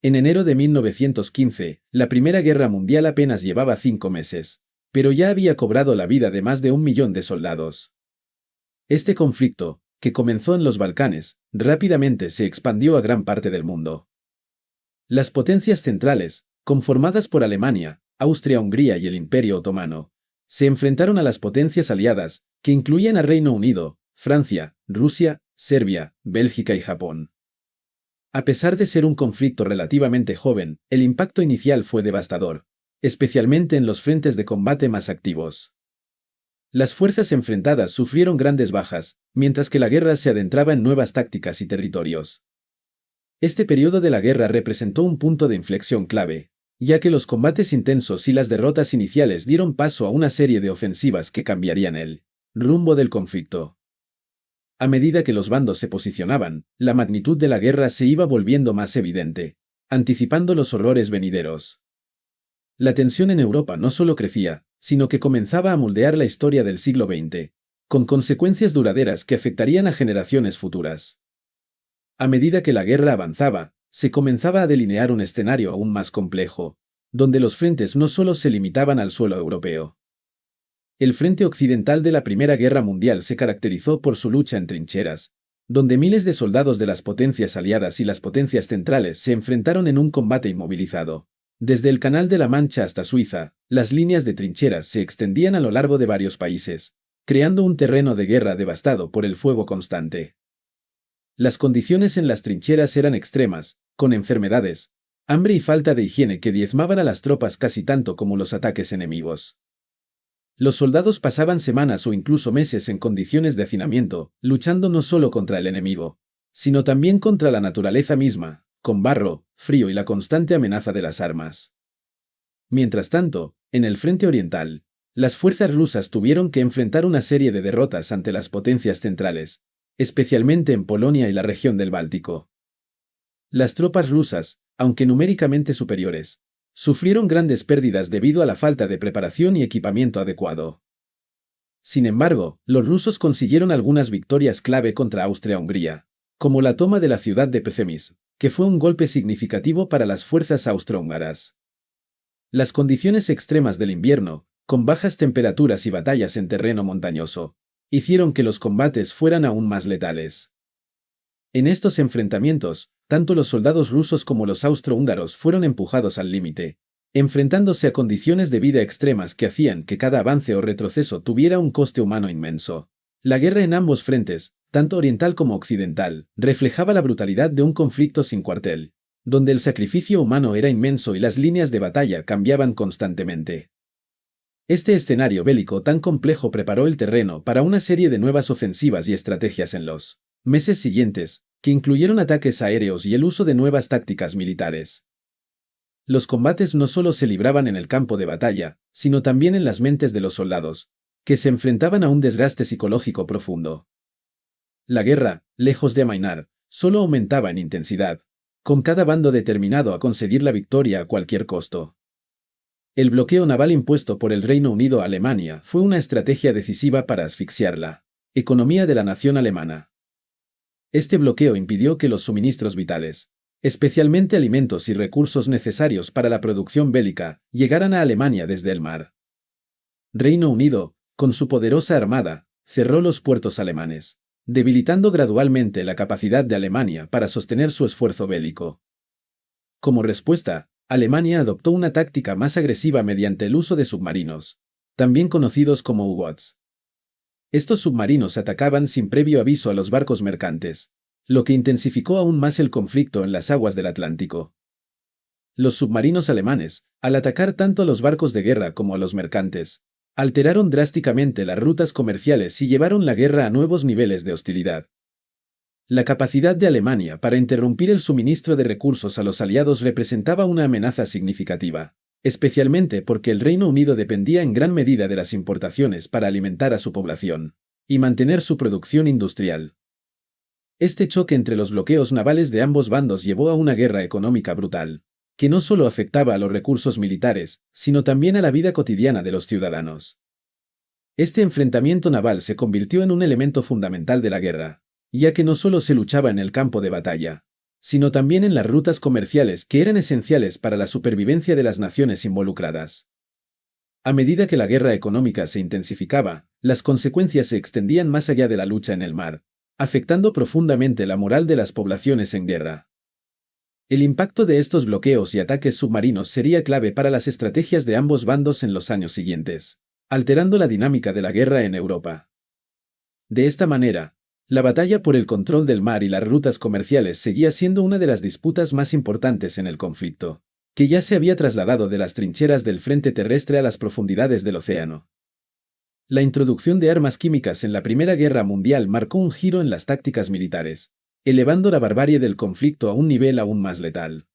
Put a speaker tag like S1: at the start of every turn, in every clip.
S1: En enero de 1915, la Primera Guerra Mundial apenas llevaba 5 meses, pero ya había cobrado la vida de más de 1 millón de soldados. Este conflicto, que comenzó en los Balcanes, rápidamente se expandió a gran parte del mundo. Las potencias centrales, conformadas por Alemania, Austria-Hungría y el Imperio Otomano, se enfrentaron a las potencias aliadas, que incluían a Reino Unido, Francia, Rusia, Serbia, Bélgica y Japón. A pesar de ser un conflicto relativamente joven, el impacto inicial fue devastador, especialmente en los frentes de combate más activos. Las fuerzas enfrentadas sufrieron grandes bajas, mientras que la guerra se adentraba en nuevas tácticas y territorios. Este periodo de la guerra representó un punto de inflexión clave, ya que los combates intensos y las derrotas iniciales dieron paso a una serie de ofensivas que cambiarían el rumbo del conflicto. A medida que los bandos se posicionaban, la magnitud de la guerra se iba volviendo más evidente, anticipando los horrores venideros. La tensión en Europa no solo crecía, sino que comenzaba a moldear la historia del siglo XX, con consecuencias duraderas que afectarían a generaciones futuras. A medida que la guerra avanzaba, se comenzaba a delinear un escenario aún más complejo, donde los frentes no solo se limitaban al suelo europeo. El frente occidental de la Primera Guerra Mundial se caracterizó por su lucha en trincheras, donde miles de soldados de las potencias aliadas y las potencias centrales se enfrentaron en un combate inmovilizado. Desde el Canal de la Mancha hasta Suiza, las líneas de trincheras se extendían a lo largo de varios países, creando un terreno de guerra devastado por el fuego constante. Las condiciones en las trincheras eran extremas, con enfermedades, hambre y falta de higiene que diezmaban a las tropas casi tanto como los ataques enemigos. Los soldados pasaban semanas o incluso meses en condiciones de hacinamiento, luchando no solo contra el enemigo, sino también contra la naturaleza misma, con barro, frío y la constante amenaza de las armas. Mientras tanto, en el frente oriental, las fuerzas rusas tuvieron que enfrentar una serie de derrotas ante las potencias centrales, especialmente en Polonia y la región del Báltico. Las tropas rusas, aunque numéricamente superiores, sufrieron grandes pérdidas debido a la falta de preparación y equipamiento adecuado. Sin embargo, los rusos consiguieron algunas victorias clave contra Austria-Hungría, como la toma de la ciudad de Przemyśl, que fue un golpe significativo para las fuerzas austrohúngaras. Las condiciones extremas del invierno, con bajas temperaturas y batallas en terreno montañoso, hicieron que los combates fueran aún más letales. En estos enfrentamientos, tanto los soldados rusos como los austrohúngaros fueron empujados al límite, enfrentándose a condiciones de vida extremas que hacían que cada avance o retroceso tuviera un coste humano inmenso. La guerra en ambos frentes, tanto oriental como occidental, reflejaba la brutalidad de un conflicto sin cuartel, donde el sacrificio humano era inmenso y las líneas de batalla cambiaban constantemente. Este escenario bélico tan complejo preparó el terreno para una serie de nuevas ofensivas y estrategias en los meses siguientes, que incluyeron ataques aéreos y el uso de nuevas tácticas militares. Los combates no solo se libraban en el campo de batalla, sino también en las mentes de los soldados, que se enfrentaban a un desgaste psicológico profundo. La guerra, lejos de amainar, solo aumentaba en intensidad, con cada bando determinado a conseguir la victoria a cualquier costo. El bloqueo naval impuesto por el Reino Unido a Alemania fue una estrategia decisiva para asfixiar la economía de la nación alemana. Este bloqueo impidió que los suministros vitales, especialmente alimentos y recursos necesarios para la producción bélica, llegaran a Alemania desde el mar. Reino Unido, con su poderosa armada, cerró los puertos alemanes, debilitando gradualmente la capacidad de Alemania para sostener su esfuerzo bélico. Como respuesta, Alemania adoptó una táctica más agresiva mediante el uso de submarinos, también conocidos como U-boats. Estos submarinos atacaban sin previo aviso a los barcos mercantes, lo que intensificó aún más el conflicto en las aguas del Atlántico. Los submarinos alemanes, al atacar tanto a los barcos de guerra como a los mercantes, alteraron drásticamente las rutas comerciales y llevaron la guerra a nuevos niveles de hostilidad. La capacidad de Alemania para interrumpir el suministro de recursos a los aliados representaba una amenaza significativa, especialmente porque el Reino Unido dependía en gran medida de las importaciones para alimentar a su población y mantener su producción industrial. Este choque entre los bloqueos navales de ambos bandos llevó a una guerra económica brutal, que no solo afectaba a los recursos militares, sino también a la vida cotidiana de los ciudadanos. Este enfrentamiento naval se convirtió en un elemento fundamental de la guerra, ya que no solo se luchaba en el campo de batalla, sino también en las rutas comerciales que eran esenciales para la supervivencia de las naciones involucradas. A medida que la guerra económica se intensificaba, las consecuencias se extendían más allá de la lucha en el mar, afectando profundamente la moral de las poblaciones en guerra. El impacto de estos bloqueos y ataques submarinos sería clave para las estrategias de ambos bandos en los años siguientes, alterando la dinámica de la guerra en Europa. De esta manera, la batalla por el control del mar y las rutas comerciales seguía siendo una de las disputas más importantes en el conflicto, que ya se había trasladado de las trincheras del frente terrestre a las profundidades del océano. La introducción de armas químicas en la Primera Guerra Mundial marcó un giro en las tácticas militares, elevando la barbarie del conflicto a un nivel aún más letal.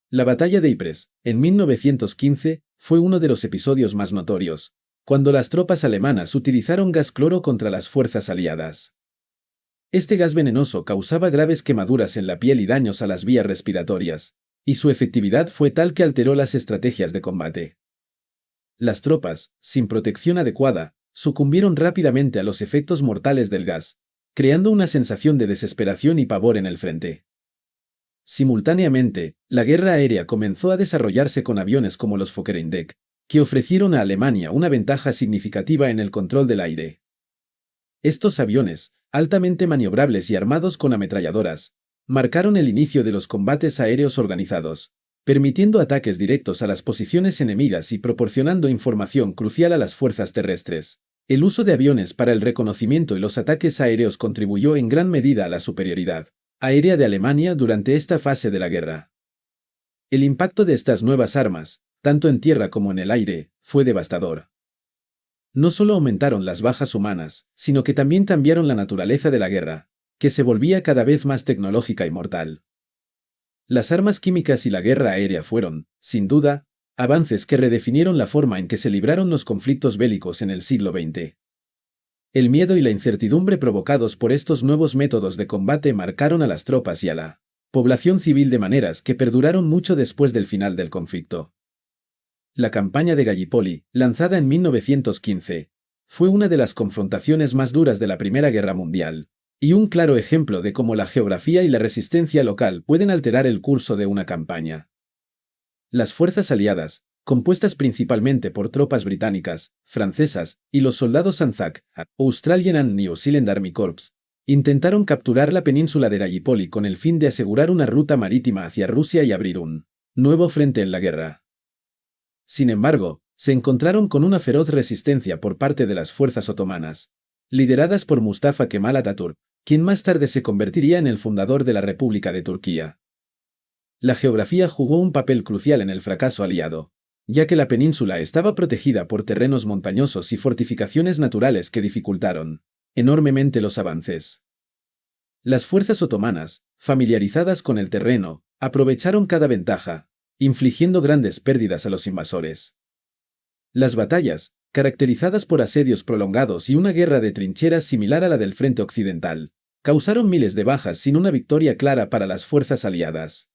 S1: La batalla de Ypres, en 1915, fue uno de los episodios más notorios, cuando las tropas alemanas utilizaron gas cloro contra las fuerzas aliadas. Este gas venenoso causaba graves quemaduras en la piel y daños a las vías respiratorias, y su efectividad fue tal que alteró las estrategias de combate. Las tropas, sin protección adecuada, sucumbieron rápidamente a los efectos mortales del gas, creando una sensación de desesperación y pavor en el frente. Simultáneamente, la guerra aérea comenzó a desarrollarse con aviones como los Fokker-Indeck, que ofrecieron a Alemania una ventaja significativa en el control del aire. Estos aviones, altamente maniobrables y armados con ametralladoras, marcaron el inicio de los combates aéreos organizados, permitiendo ataques directos a las posiciones enemigas y proporcionando información crucial a las fuerzas terrestres. El uso de aviones para el reconocimiento y los ataques aéreos contribuyó en gran medida a la superioridad aérea de Alemania durante esta fase de la guerra. El impacto de estas nuevas armas, tanto en tierra como en el aire, fue devastador. No solo aumentaron las bajas humanas, sino que también cambiaron la naturaleza de la guerra, que se volvía cada vez más tecnológica y mortal. Las armas químicas y la guerra aérea fueron, sin duda, avances que redefinieron la forma en que se libraron los conflictos bélicos en el siglo XX. El miedo y la incertidumbre provocados por estos nuevos métodos de combate marcaron a las tropas y a la población civil de maneras que perduraron mucho después del final del conflicto. La campaña de Gallipoli, lanzada en 1915, fue una de las confrontaciones más duras de la Primera Guerra Mundial, y un claro ejemplo de cómo la geografía y la resistencia local pueden alterar el curso de una campaña. Las fuerzas aliadas, compuestas principalmente por tropas británicas, francesas y los soldados ANZAC, Australian and New Zealand Army Corps, intentaron capturar la península de Gallipoli con el fin de asegurar una ruta marítima hacia Rusia y abrir un nuevo frente en la guerra. Sin embargo, se encontraron con una feroz resistencia por parte de las fuerzas otomanas, lideradas por Mustafa Kemal Atatürk, quien más tarde se convertiría en el fundador de la República de Turquía. La geografía jugó un papel crucial en el fracaso aliado, ya que la península estaba protegida por terrenos montañosos y fortificaciones naturales que dificultaron enormemente los avances. Las fuerzas otomanas, familiarizadas con el terreno, aprovecharon cada ventaja, infligiendo grandes pérdidas a los invasores. Las batallas, caracterizadas por asedios prolongados y una guerra de trincheras similar a la del frente occidental, causaron miles de bajas sin una victoria clara para las fuerzas aliadas.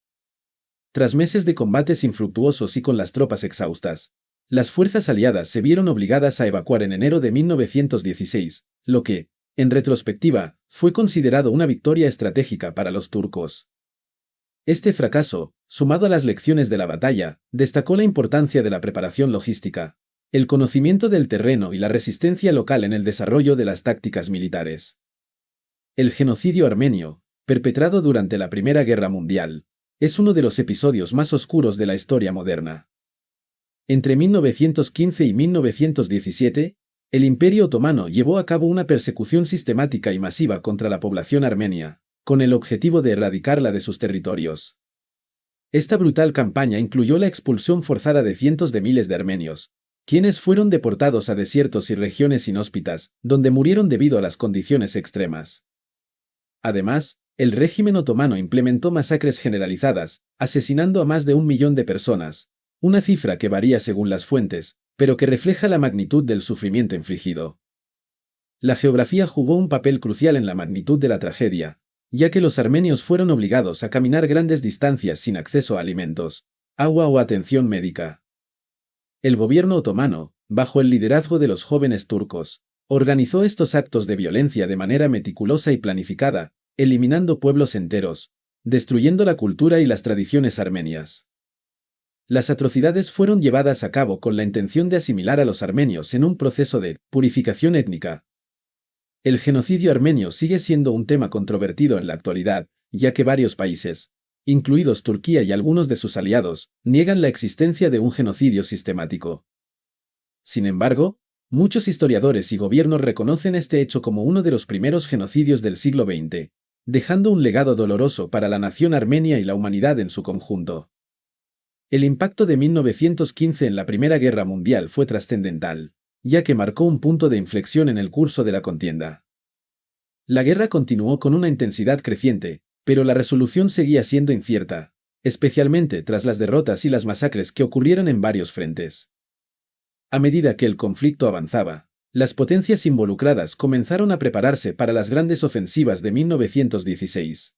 S1: Tras meses de combates infructuosos y con las tropas exhaustas, las fuerzas aliadas se vieron obligadas a evacuar en enero de 1916, lo que, en retrospectiva, fue considerado una victoria estratégica para los turcos. Este fracaso, sumado a las lecciones de la batalla, destacó la importancia de la preparación logística, el conocimiento del terreno y la resistencia local en el desarrollo de las tácticas militares. El genocidio armenio, perpetrado durante la Primera Guerra Mundial, es uno de los episodios más oscuros de la historia moderna. Entre 1915 y 1917, el Imperio Otomano llevó a cabo una persecución sistemática y masiva contra la población armenia, con el objetivo de erradicarla de sus territorios. Esta brutal campaña incluyó la expulsión forzada de cientos de miles de armenios, quienes fueron deportados a desiertos y regiones inhóspitas, donde murieron debido a las condiciones extremas. Además, el régimen otomano implementó masacres generalizadas, asesinando a más de 1 millón de personas, una cifra que varía según las fuentes, pero que refleja la magnitud del sufrimiento infligido. La geografía jugó un papel crucial en la magnitud de la tragedia, ya que los armenios fueron obligados a caminar grandes distancias sin acceso a alimentos, agua o atención médica. El gobierno otomano, bajo el liderazgo de los jóvenes turcos, organizó estos actos de violencia de manera meticulosa y planificada, eliminando pueblos enteros, destruyendo la cultura y las tradiciones armenias. Las atrocidades fueron llevadas a cabo con la intención de asimilar a los armenios en un proceso de purificación étnica. El genocidio armenio sigue siendo un tema controvertido en la actualidad, ya que varios países, incluidos Turquía y algunos de sus aliados, niegan la existencia de un genocidio sistemático. Sin embargo, muchos historiadores y gobiernos reconocen este hecho como uno de los primeros genocidios del siglo XX, dejando un legado doloroso para la nación armenia y la humanidad en su conjunto. El impacto de 1915 en la Primera Guerra Mundial fue trascendental, ya que marcó un punto de inflexión en el curso de la contienda. La guerra continuó con una intensidad creciente, pero la resolución seguía siendo incierta, especialmente tras las derrotas y las masacres que ocurrieron en varios frentes. A medida que el conflicto avanzaba, las potencias involucradas comenzaron a prepararse para las grandes ofensivas de 1916.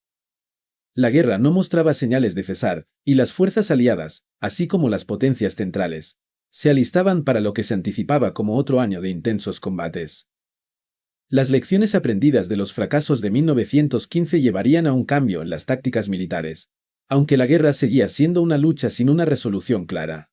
S1: La guerra no mostraba señales de cesar, y las fuerzas aliadas, así como las potencias centrales, se alistaban para lo que se anticipaba como otro año de intensos combates. Las lecciones aprendidas de los fracasos de 1915 llevarían a un cambio en las tácticas militares, aunque la guerra seguía siendo una lucha sin una resolución clara.